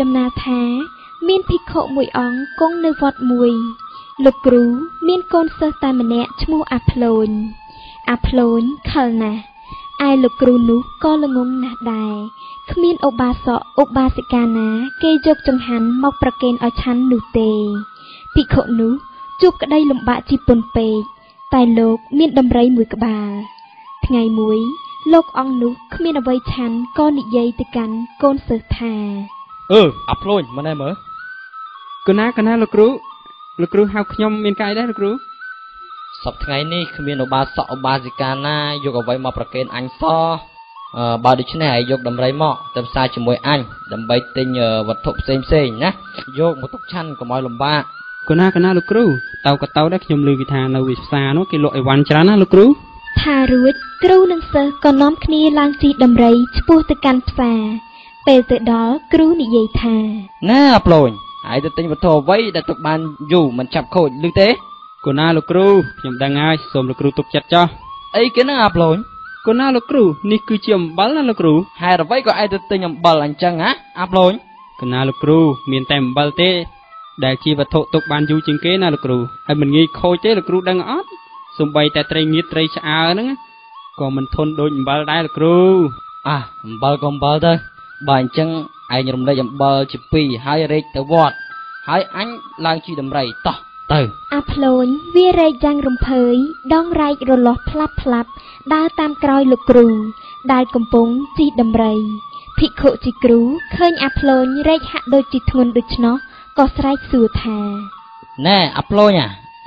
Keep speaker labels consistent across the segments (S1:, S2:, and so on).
S1: ដំណើរថាមានភិក្ខុមួយអង្គគង់នៅវត្តមួយលោកគ្រូមានកូនសិស្សតែម្នាក់ឈ្មោះអាភ្លូនខលណាស់ឯលោកគ្រូនោះក៏ល្ងងណាស់ដែរគ្មានឧបាសកឧបាសិកាណាគេយកចង្ហាន់មកប្រគេនឲ្យឆាន់នោះទេភិក្ខុនោះជួបក្តីលំបាកជីពន់ពេកតែលោកមានដំរីមួយក្បាលថ្ងៃមួយលោកអង្គនោះគ្មានអ្វីឆាន់ក៏និយាយទៅកាន់កូនសិស្សថា
S2: អាភ្លូនមកណែមើល
S3: កណាលោកគ្រូហៅខ្ញុំមានកាយដែរលោកគ្រូ
S2: សប្តាហ៍ថ្ងៃនេះគ្មានឧបាសកឧបាសិកាណាយកអ្វីមកប្រគេនអញសោះបើដូច្នេះឲ្យយកដំរីមកទៅផ្សារជាមួយអញដើម្បីទិញវត្ថុផ្សេងណាយកមកទុកឆាន់កុំឲ្យលំបាក
S3: កណាលោកគ្រូតើក៏តើដែរខ្ញុំឮគេថានៅវិផ្សារនោះគេលក់អីវ៉ាន់ច្រើនណាលោកគ្រូ
S1: ថារួចគ្រូនិងសិស្សក៏នាំគ្នាឡើងជិះដំរីឆ្ពោះទៅកាន់ផ្សារពេលទៅដល់គ្រូនិយាយថា
S2: ណែអាភ្លូនហើយទៅទិញវត្ថុអ្វីដែលទុកបានយូរមិនចាប់ខូចឮទេ
S3: កណាលោកគ្រូខ្ញុំដឹងហើយសូមលោកគ្រូទុកចិត្តចោះ
S2: អីគេហ្នឹងអាភ្លូនក
S3: ណាលោកគ្រូនេះគឺជាអំបិលណាលោកគ្រូ
S2: ហេតុអ្វីក៏ឯងទៅទិញអំបិលអញ្ចឹងហ៎អាភ្លូនក
S3: ណាលោកគ្រូមានតែអំបិលទេដែលជាវត្ថុទុកបានយូរជាងគេណាលោកគ្រូហើយមិនងាយខូចទេលោកគ្រូដឹងអត់សំបីតែត្រីងៀតត្រីឆ្អើហ្នឹងក៏មិនធន់ដូចអំបិលដែរលោកគ្រូ
S2: អំបិលក៏អំបិលទៅបើអញ្ចឹងឯងរំលែកអំបិលជា2ហើយរែកទៅវត្តហើយអញឡើងជិះដំរីតោះទៅ
S1: អាភ្លូនវារែកយ៉ាងរំភើយដងរែករលាស់ផ្លាប់ដើរតាមក្រោយលោកគ្រូដែលកំពុងជិះដំរីភិក្ខុជីគ្រូឃើញអាភ្លូនរែកហាក់ដូចជាធ្ងន់ដូច្នោះក៏ស្រែកសួរថា
S2: ណែអាភ្លូន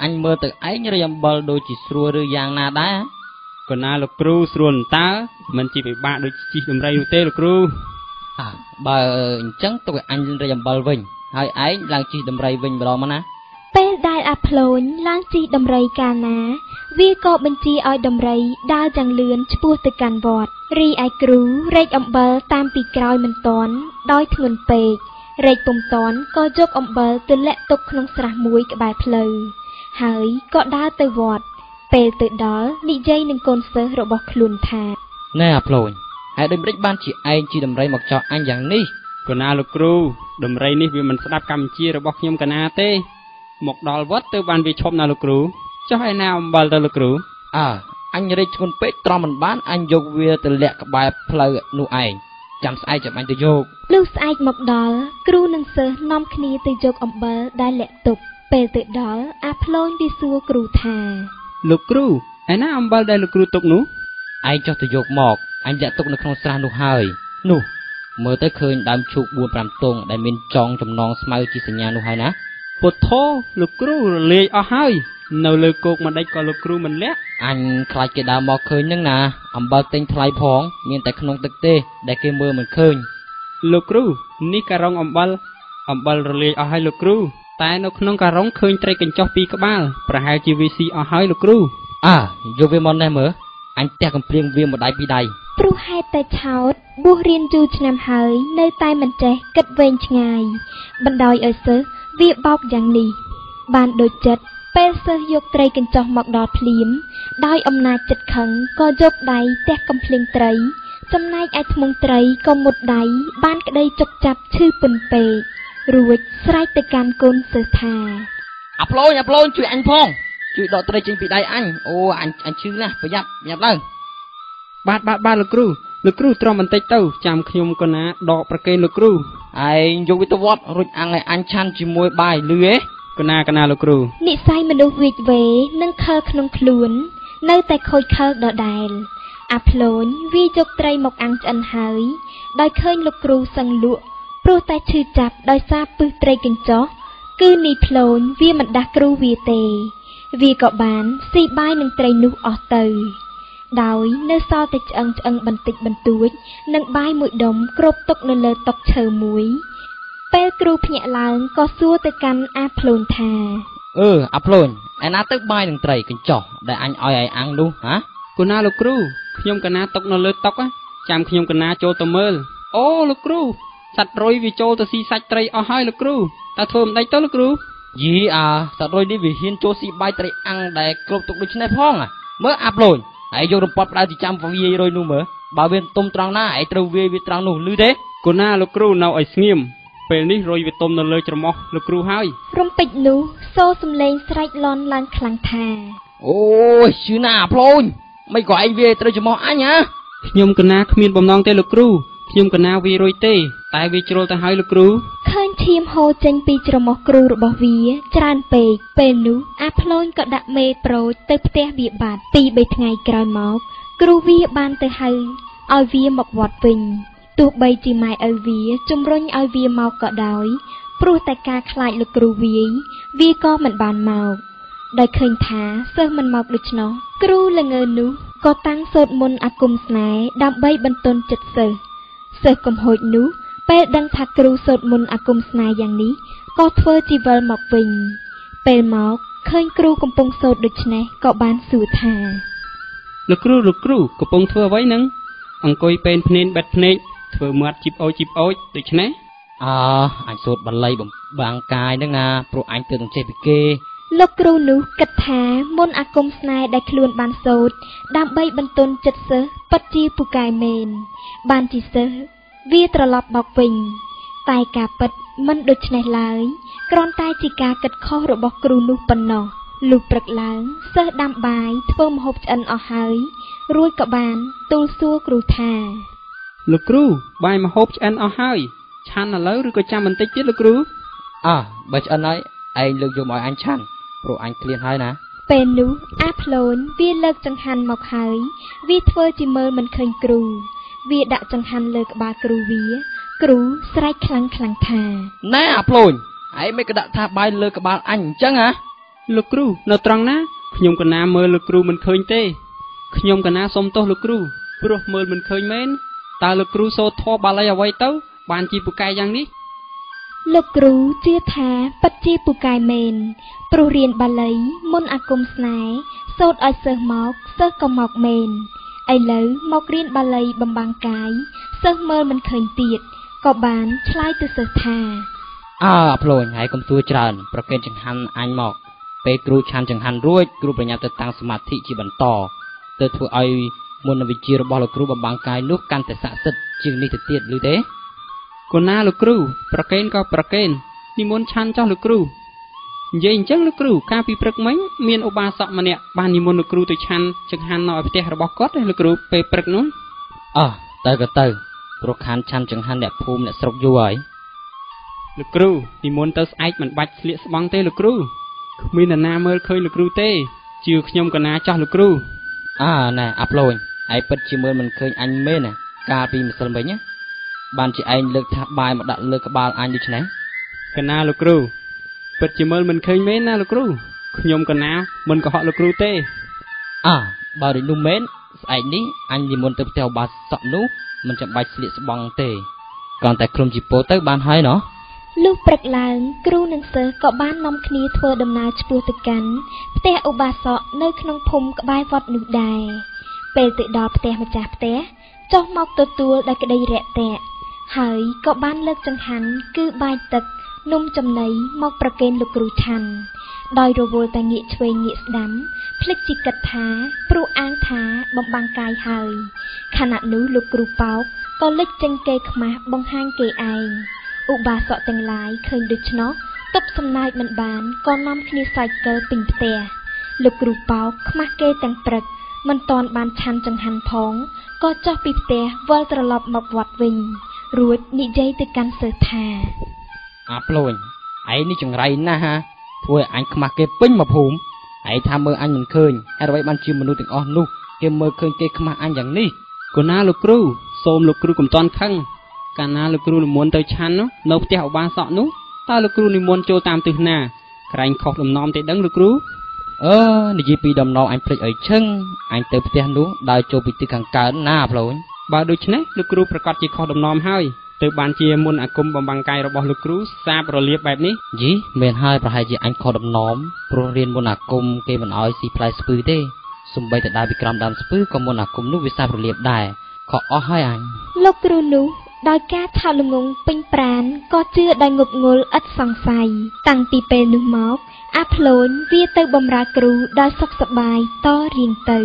S2: អញមើលទៅឯងរែកអំបិលដូចជាស្រួលឬយ៉ាងណាដែរ
S3: កណាលោកគ្រូស្រួលតើមិនជាពិបាកដូចជិះដំរីនោះទេលោកគ្រូ
S2: បើអញ្ចឹងទុកឲ្យអញរែកអំបិលវិញហើយឯងឡើងជិះដំរីវិញម្ដងមកណា
S1: ពេលដែលអាភ្លូនឡើងជិះដំរីកាលណាវាក៏បញ្ជាឲ្យដំរីដើរយ៉ាងលឿនឆ្ពោះទៅកាន់វត្តរីឯគ្រូរែកអំបិលតាមពីក្រោយមិនទាន់ដោយធ្ងន់ពេករែកពុំទាន់ក៏យកអំបិលទៅលាក់ទុកក្នុងស្រះមួយក្បែរផ្លូវហើយក៏ដើរទៅវត្តពេលទៅដល់និយាយនឹងកូនសិស្សរបស់ខ្លួនថា
S2: ណែអាភ្លូនហើយដូចម្ដេចបានជាឯងជិះដំរីមកចោលអញយ៉ាងនេះ
S3: កណាលោកគ្រូដំរីនេះវាមិនស្ដាប់កម្មវិធីរបស់ខ្ញុំកណាទេមកដល់វត្តទៅបានវាឈប់ណាលោកគ្រូចុះឯណាអំបិលទៅលោកគ្រូ
S2: អញរែកធ្ងន់ពេកត្រង់មិនបានអញយកវាទៅលាក់ក្បែរផ្លូវនោះឯងចាំស្អែកចាំអញទៅយក
S1: លុះស្អែកមកដល់គ្រូនិងសិស្សនាំគ្នាទៅយកអំបិលដែលលាក់ទុកពេលទៅដល់អាភ្លូនវាសួរគ្រូថា
S3: លោកគ្រូឯណាអំបិលដែលលោកគ្រូទុកនោះ
S2: ឯងចុះទៅយកមកអញលាក់ទុកនៅក្នុងស្រះនោះហើយនោះមើលទៅឃើញដើមឈូក 4-5 ទងដែលមានចងចំណងស្មៅជាសញ្ញានោះហើយណា
S3: ពុទ្ធោលោកគ្រូរលាយអស់ហើយនៅលើគោកមិនដេចក៏លោកគ្រូមិនលាក់
S2: អញខ្លាចគេដើរមកឃើញនឹងណាអំបិលទិញថ្លៃផងមានតែក្នុងទឹកទេដែលគេមើលមិនឃើញ
S3: លោកគ្រូនេះការុងអំបិលរលាយអស់ហើយលោកគ្រូតែនៅក្នុងការុងឃើញត្រីកញ្ចុះ2ក្បាលប្រហែលជាវាស៊ីអស់ហើយលោកគ្រូ
S2: យកវាមកនេះមើលអញផ្ទះកំព្រៀងវាមួយដៃពីរដៃ
S1: ព្រោះហេតុតែឆោតបួសរៀនយូរឆ្នាំហើយនៅតែមិនចេះគិតវែងឆ្ងាយបណ្ដោយឲ្យសិស្សវាបោកយ៉ាងនេះបានដូចចិត្តពេលសិស្សយកត្រីកញ្ចុះមកដល់ភ្លាមដោយអំណាចចិត្តខឹងក៏យកដៃទះកំភ្លេងត្រីចំណែកឯធ្មង់ត្រីក៏មុតដៃបានក្តីចុកចាប់ឈឺពុនពេករួចស្រែកទៅកាន់កូនសិស្សថា
S2: អាភ្លូនជួយអញផងជួយដកត្រីចេញពីដៃអញអូអញឈឺណាស់ប្រយ័ត្នឡើង
S3: បាទលោកគ្រូទ្រាំបន្តិចទៅចាំខ្ញុំក៏ណាដកប្រគេនលោកគ្រូ
S2: ឯងយកវាទៅវត្តរួចអាំងឲ្យអញឆាន់ជាមួយបាយលឺហ៎
S3: កណាលោកគ្រូ
S1: និស័យមនុស្សវិជ្ជវេនឹងខលក្នុងខ្លួននៅតែខូចខលដដែលអាភ្លូនវាយកត្រីមកអាំងឆ្អិនហើយដោយឃើញលោកគ្រូសឹងលក់ព្រោះតែឈឺចាប់ដោយសារពឹសត្រីកញ្ចុះគឺនីភ្លូនវាមិនដាស់គ្រូវាទេវាក៏បានស៊ីបាយនឹងត្រីនោះអស់ទៅដោយនៅសល់តែឆ្អឹងបន្តិចបន្តួចនិងបាយមួយដុំគ្របទុកនៅលើតុឈើមួយពេលគ្រូភ្ញាក់ឡើងក៏សួរទៅកាន់អាភ្លូនថា
S2: អាភ្លូនឯណាទៅបាយនឹងត្រីកញ្ចុះដែលអញឲ្យអាំងនោះហ៎
S3: គូណាលោកគ្រូខ្ញុំកណាຕົកនៅលើតុចាំខ្ញុំកណាចូលទៅមើលអូលោកគ្រូសត្វរុយវាចូលទៅស៊ីសាច់ត្រីអស់ហើយលោកគ្រូតើធ្វើមិនដេចទៅលោកគ្រូ
S2: យីសត្វរុយនេះវាហ៊ានចូលស៊ីបាយត្រីអាំងដែលគ្របទុកដូចនេះផងមើលអាភ្លូនឯងយករំពាត់ផ្ដៅទីចាំវាយរុយនោះមើលបើវាទុំត្រង់ណាឯងត្រូវវាយវាត្រង់នោះឮទេ
S3: គូណាលោកគ្រូនៅឲ្យស្ងៀម ពេលនេះរយវាទុំនៅលើច្រមុះលោកគ្រូហើយ
S1: រំពេចនោះសូរសំឡេងស្រែកលន់ឡើងខ្លាំងថា
S2: អូយជឿណាអាផ្លូនមិនក៏ឯងវាត្រូវច្រមុះអញហ៎
S3: ខ្ញុំកណាគ្មានបំណងទេលោកគ្រូខ្ញុំកណាវារយទេតែវាជ្រុលទៅហើយលោកគ្រូ
S1: ឃើញឈាមហូរចេញពីច្រមុះគ្រូរបស់វាច្រើនពេកពេលនោះអាផ្លូនក៏ដាក់មេប្រូចទៅផ្ទះវាបាត់ពី3ថ្ងៃក្រោយមកគ្រូវាបានទៅហៅឲ្យវាមកវត្តវិញទោះបីជាម៉ែឪវាជំរុញឲ្យវាមកក៏ដោយព្រោះតែការខ្លាចលោកគ្រូវាក៏មិនបានមកដោយឃើញថាសិស្សមិនមកដូច្នោះគ្រូល្ងើនោះក៏តាំងសូត្រមន្តអាគមស្នេហ៍ដើម្បីបន្ទន់ចិត្តសិស្សកំហូចនោះពេលដឹងថាគ្រូសូត្រមន្តអាគមស្នេហ៍យ៉ាងនេះក៏ធ្វើជីវិលមកវិញពេលមកឃើញគ្រូកំពុងសូត្រដូច្នេះក៏បានសួរថា
S3: លោកគ្រូកំពុងធ្វើអ្វីនឹងអង្គុយពេនភ្នែនបិទភ្នែកធ្វើមាត់ជីបអូចដូច្នេះ
S2: អញសូត្របាលីបំបាំងកាយនឹងណាព្រោះអញទើបនឹងចេះពីគេ
S1: លោកគ្រូនោះគិតថាមន្តអាគមស្នេហ៍ដែលខ្លួនបានសូត្រដើម្បីបន្ទន់ចិត្តសិស្សពិតជាពូកែមែនបានជាសិស្សវាត្រឡប់មកវិញតែការពិតមិនដូច្នេះឡើយគ្រាន់តែជាការគិតខុសរបស់គ្រូនោះប៉ុណ្ណោះលុះព្រឹកឡើងសិស្សដាំបាយធ្វើម្ហូបឆ្អិនអស់ហើយរួចក៏បានទូលសួរគ្រូថា
S3: លោកគ្រូបាយម្ហូបឆ្អិនអស់ហើយឆាន់ឥឡូវឬក៏ចាំបន្តិចទៀតលោកគ្រូ
S2: បើឆ្អិនហើយឯងលើកយកមកឲ្យអញឆាន់ព្រោះអញឃ្លានហើយណា
S1: ពេលនោះអាផ្លូនវាលើកចង្ហាន់មកហើយវាធ្វើជាមើលមិនឃើញគ្រូវាដាក់ចង្ហាន់លើក្បាលគ្រូគ្រូស្រែកខ្លាំងថា
S2: ណែអាផ្លូនឯងមិនក៏ដាក់ថាបាយលើក្បាលអញអញ្ចឹងហ៎
S3: លោកគ្រូនៅត្រង់ណាខ្ញុំកណាមើលលោកគ្រូមិនឃើញទេខ្ញុំកណាសុំទោសលោកគ្រូព្រោះមើលមិនឃើញមែនតើលោកគ្រូសូត្រធម៌បាលីអ្វីទៅបានជាពូកែយ៉ាងនេះ
S1: លោកគ្រូជឿថាពិតជាពូកែមែនព្រោះរៀនបាលីមន្តអាគមស្នេហ៍សូត្រឲ្យសិស្សមកសិស្សក៏មកមែនឥឡូវមករៀនបាលីបំបាំងកាយសិស្សមើលមិនឃើញទៀតក៏បានឆ្លើយទៅសិស្សថា
S2: អាផ្លូនហើយកុំសួរច្រើនប្រកេនចង្ហាន់អញមកពេលគ្រូឆាន់ចង្ហាន់រួចគ្រូប្រញាប់ទៅតាំងសមាធិជាបន្តទៅធ្វើឲ្យមន្តវិជ្ជារបស់លោកគ្រូបំបាំងកាយនោះកាន់តែស័ក្តិសិទ្ធិជាងនេះទៅទៀតឬទេ
S3: កូនណាលោកគ្រូប្រកេនក៏ប្រកេននិមន្តឆាន់ចោះលោកគ្រូនិយាយអញ្ចឹងលោកគ្រូកាលពីព្រឹកមិញមានឧបាសកម្នាក់បាននិមន្តលោកគ្រូទៅឆាន់ចង្ហាន់នៅឯផ្ទះរបស់គាត់លោកគ្រូពេលព្រឹកនោះ
S2: ទៅក៏ទៅព្រោះខានឆាន់ចង្ហាន់អ្នកភូមិអ្នកស្រុកយូរហើយ
S3: លោកគ្រូនិមន្តទៅស្អែកមិនបាច់ស្លៀកស្បង់ទេលោកគ្រូគ្មាននរណាមើលឃើញលោកគ្រូទេជឿខ្ញុំកណាចោះលោកគ្រូ
S2: ណែអាផ្លូនឯងពិតជាមើលមិនឃើញអញមែនណាកាលពីម្សិលមិញណាបានជាឯងលើកថាបាយមកដាក់លើក្បាលអញដូច្នេះ
S3: កណាលោកគ្រូពិតជាមើលមិនឃើញមែនណាលោកគ្រូខ្ញុំកណាមិនកុហកលោកគ្រូទេ
S2: បើដូចនោះមែនស្អែកនេះអញនិមន្តទៅផ្ទះឧបាសកនោះមិនចាំបាច់ស្លៀកស្បង់ទេគ្រាន់តែឃ្លុំជីពោទៅបានហើយណោះ
S1: លុះព្រឹកឡើងគ្រូនិងសិស្សក៏បាននាំគ្នាធ្វើដំណើរឆ្ពោះទៅកាន់ផ្ទះឧបាសកនៅក្នុងភូមិក្បែរវត្តនោះដែរពេលទៅដល់ផ្ទះម្ចាស់ផ្ទះចុះមកទទួលដោយក្តីរាក់ទាក់ហើយក៏បានលើកចង្ហាន់គឺបាយទឹកនំចំណីមកប្រគេនលោកគ្រូឆាន់ដោយរវល់តែងាកឆ្វេងងាកស្ដាំភ្លេចជាគិតថាព្រោះអាងថាបំបាំងកាយហើយខណៈនោះលោកគ្រូប៉ោកក៏លេចចេញគេខ្មាស់បង្ហាញគេឯងឧបាសកទាំងឡាយឃើញដូច្នោះទប់សំណាចមិនបានក៏នាំគ្នាសាច់កើពេញផ្ទះលោកគ្រូប៉ោកខ្មាស់គេទាំងព្រឹកមិនតាន់បានឆាន់ចង្ហាន់ផងក៏ចុះពីផ្ទះវិលត្រឡប់មកវត្តវិញរួចនិយាយទៅកាន់សិស្សថា
S2: អាផ្លូនឯងនេះចង្រៃណាស់ធ្វើឲ្យអញខ្មាស់គេពេញមកភូមិឯងថាមើលអញមិនឃើញហើយអ្វីបានជាមនុស្សទាំងអស់នោះគេមើលឃើញគេខ្មាស់អញយ៉ាងនេះ
S3: កូនណាលោកគ្រូសូមលោកគ្រូកុំតាន់ខឹងកាលណាលោកគ្រូនិមន្តទៅឆាន់នោះនៅផ្ទះឧបាសកនោះតើលោកគ្រូនិមន្តចូលតាមទិសណាក្រែងខុសដំណំទេដឹងលោកគ្រូ
S2: និយាយពីដំណំអញភ្លេចឲ្យឈឹងអញទៅផ្ទះនោះដើរចូលពីទិសខាងកើតណាផ្លូន
S3: បើដូច្នេះលោកគ្រូប្រកាសជាខុសដំណំហើយទើបបានជាមន្តអាគមបំបាំងកាយរបស់លោកគ្រូសាបរលាបបែបនេះ
S2: យីមែនហើយប្រហែលជាអញខុសដំណំព្រោះរៀនមន្តអាគមគេមិនអោយស៊ីផ្លែស្ពឺទេសំបីតែដើរពីក្រោមដើមស្ពឺក៏មន្តអាគមនោះវាសាបរលាបដែរខុសអស់ហើយអញ
S1: លោកគ្រូនោះដោយការថោកល្ងង់ពេញប្រាណក៏ជឿដោយងប់ងល់ឥតសង្ស័យតាំងពីពេលនោះមកអាផ្លូនវាទៅបម្រើគ្រូដោយសុខសប្បាយតរៀងទៅ